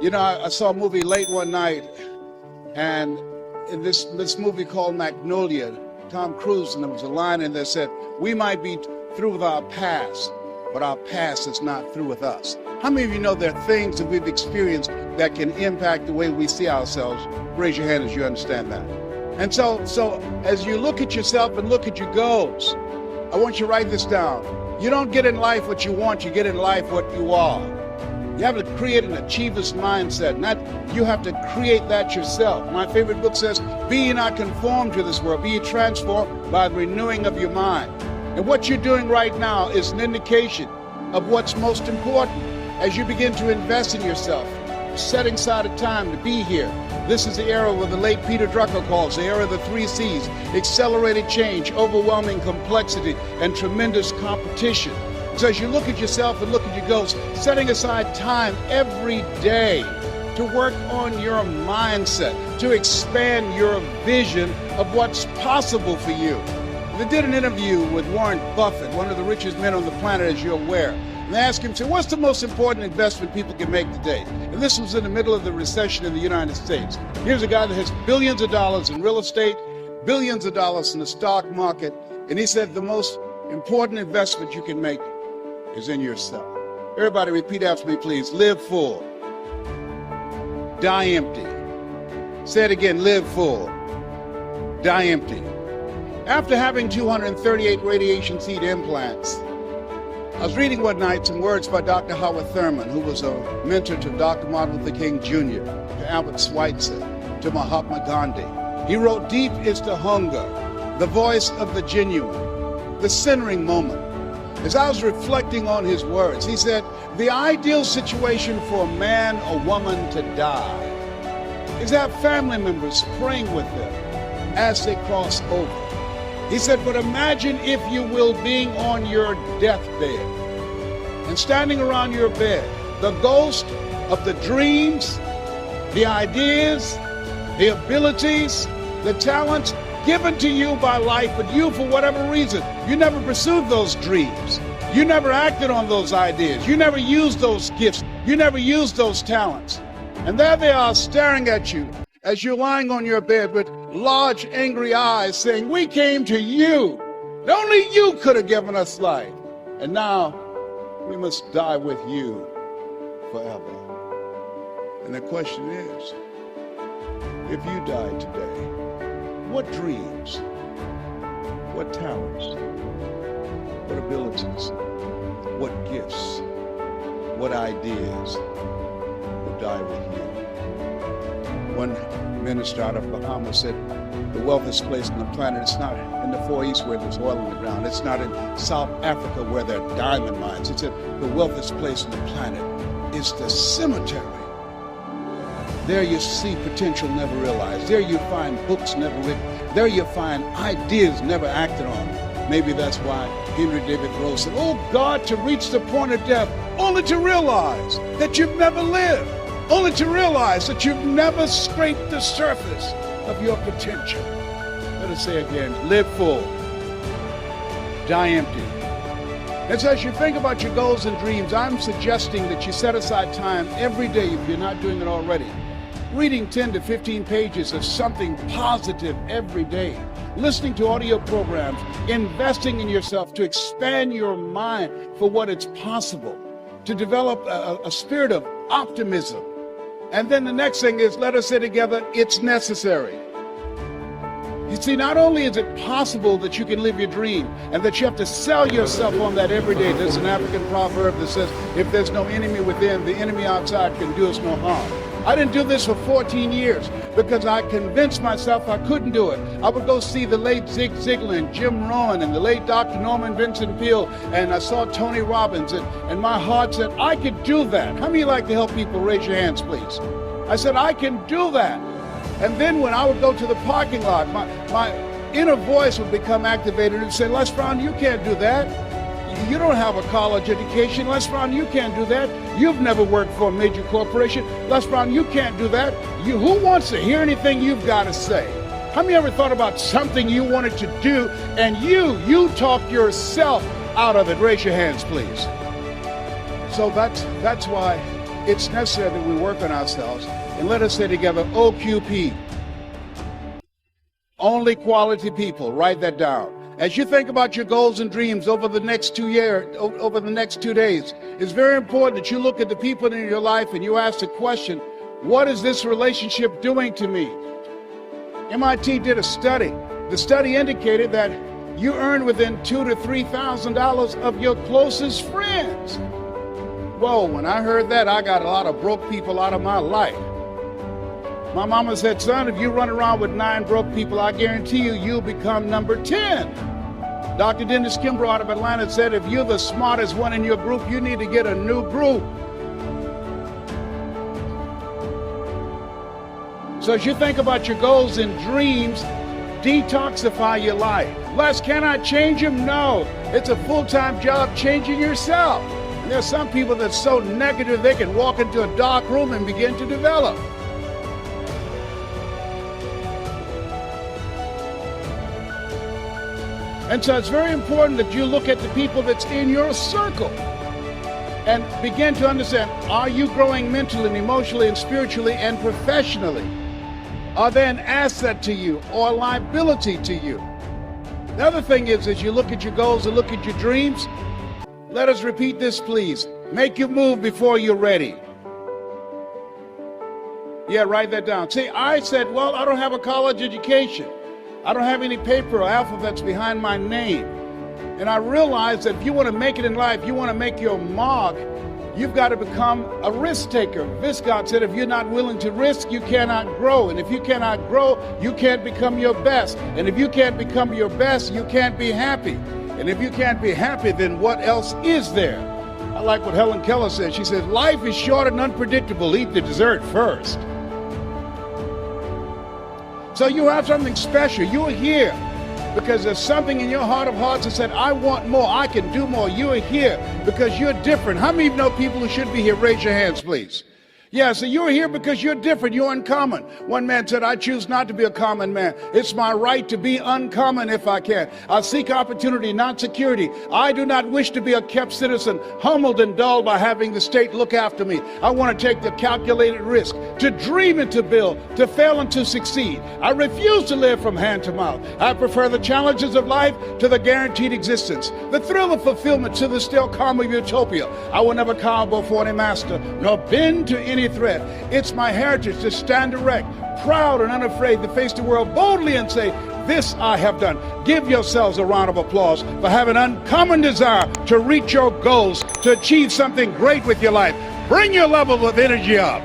You know, I saw a movie late one night, and in this movie called Magnolia, Tom Cruise, and there was a line in there that said, "We might be through with our past, but our past is not through with us." How many of you know there are things that we've experienced that can impact the way we see ourselves? Raise your hand as you understand that. And so as you look at yourself and look at your goals, I want you to write this down. You don't get in life what you want, you get in life what you are. You have to create an achiever's mindset, not you have to create that yourself. My favorite book says, "Be ye not conformed to this world, be ye transformed by the renewing of your mind." And what you're doing right now is an indication of what's most important as you begin to invest in yourself, setting aside a time to be here. This is the era where the late Peter Drucker calls the era of the 3 C's: accelerated change, overwhelming complexity, and tremendous competition. So as you look at yourself and look at your goals, setting aside time every day to work on your mindset, to expand your vision of what's possible for you. They did an interview with Warren Buffett, one of the richest men on the planet, as you're aware. And they asked him, so what's the most important investment people can make today? And this was in the middle of the recession in the United States. Here's a guy that has billions of dollars in real estate, billions of dollars in the stock market. And he said the most important investment you can make is in yourself. Everybody repeat after me, please. Live full. Die empty. Say it again. Live full. Die empty. After having 238 radiation seed implants, I was reading one night some words by Dr. Howard Thurman, who was a mentor to Dr. Martin Luther King Jr., to Albert Schweitzer, to Mahatma Gandhi. He wrote, "Deep is the hunger, the voice of the genuine, the centering moment." As I was reflecting on his words, he said, the ideal situation for a man or woman to die is to have family members praying with them as they cross over. He said, but imagine, if you will, being on your deathbed and standing around your bed, the ghost of the dreams, the ideas, the abilities, the talents given to you by life, but you, for whatever reason, you never pursued those dreams. You never acted on those ideas. You never used those gifts. You never used those talents. And there they are staring at you as you're lying on your bed with large, angry eyes saying, we came to you. Only you could have given us life. And now we must die with you forever. And the question is, if you died today, what dreams, what talents, what abilities, what gifts, what ideas will die with you? One minister out of Bahamas said, the wealthiest place on the planet, it's not in the Far East where there's oil in the ground. It's not in South Africa where there are diamond mines. He said, the wealthiest place on the planet is the cemetery. There you see potential never realized. There you find books never written. There you find ideas never acted on. Maybe that's why Henry David Thoreau said, oh God, to reach the point of death, only to realize that you've never lived, only to realize that you've never scraped the surface of your potential. Let us say again, live full, die empty. And so as you think about your goals and dreams, I'm suggesting that you set aside time every day, if you're not doing it already, reading 10 to 15 pages of something positive every day, listening to audio programs, investing in yourself to expand your mind for what is possible, to develop a spirit of optimism. And then the next thing is, let us say together, it's necessary. You see, not only is it possible that you can live your dream and that you have to sell yourself on that every day. There's an African proverb that says, if there's no enemy within, the enemy outside can do us no harm. I didn't do this for 14 years because I convinced myself I couldn't do it. I would go see the late Zig Ziglar and Jim Rohn and the late Dr. Norman Vincent Peale, and I saw Tony Robbins, and my heart said, I could do that. How many like to help people? Raise your hands, please. I said, I can do that. And then when I would go to the parking lot, my inner voice would become activated and say, Les Brown, you can't do that. You don't have a college education. Les Brown, you can't do that. You've never worked for a major corporation. Les Brown, you can't do that. Who wants to hear anything you've got to say? How many ever thought about something you wanted to do and you talked yourself out of it? Raise your hands, please. So that's why it's necessary that we work on ourselves. And let us say together, OQP. Only quality people. Write that down. As you think about your goals and dreams over the next 2 years, over the next 2 days, it's very important that you look at the people in your life and you ask the question, what is this relationship doing to me? MIT did a study. The study indicated that you earn within $2,000 to $3,000 of your closest friends. Whoa, when I heard that, I got a lot of broke people out of my life. My mama said, son, if you run around with 9 broke people, I guarantee you, you'll become number 10. Dr. Dennis Kimbrough out of Atlanta said, if you're the smartest one in your group, you need to get a new group. So as you think about your goals and dreams, detoxify your life. Les, can I change them? No. It's a full-time job changing yourself. And there's some people that's so negative they can walk into a dark room and begin to develop. And so it's very important that you look at the people that's in your circle and begin to understand, are you growing mentally and emotionally and spiritually and professionally? Are they an asset to you or a liability to you? The other thing is, as you look at your goals and look at your dreams, let us repeat this, please. Make your move before you're ready. Yeah, write that down. See, I said, well, I don't have a college education. I don't have any paper or alphabets behind my name. And I realized that if you want to make it in life, you want to make your mark, you've got to become a risk taker. Viscott said, if you're not willing to risk, you cannot grow. And if you cannot grow, you can't become your best. And if you can't become your best, you can't be happy. And if you can't be happy, then what else is there? I like what Helen Keller said. She says, life is short and unpredictable. Eat the dessert first. So you have something special. You're here because there's something in your heart of hearts that said, I want more, I can do more. You're here because you're different. How many of you know people who should be here? Raise your hands, please. Yeah, so you're here because you're different, you're uncommon. One man said, I choose not to be a common man. It's my right to be uncommon if I can. I seek opportunity, not security. I do not wish to be a kept citizen, humbled and dulled by having the state look after me. I want to take the calculated risk, to dream and to build, to fail and to succeed. I refuse to live from hand to mouth. I prefer the challenges of life to the guaranteed existence, the thrill of fulfillment to the still calm of utopia. I will never cower before any master, nor bend to any threat. It's my heritage to stand erect, proud and unafraid to face the world boldly and say, this I have done. Give yourselves a round of applause for having an uncommon desire to reach your goals, to achieve something great with your life. Bring your level of energy up.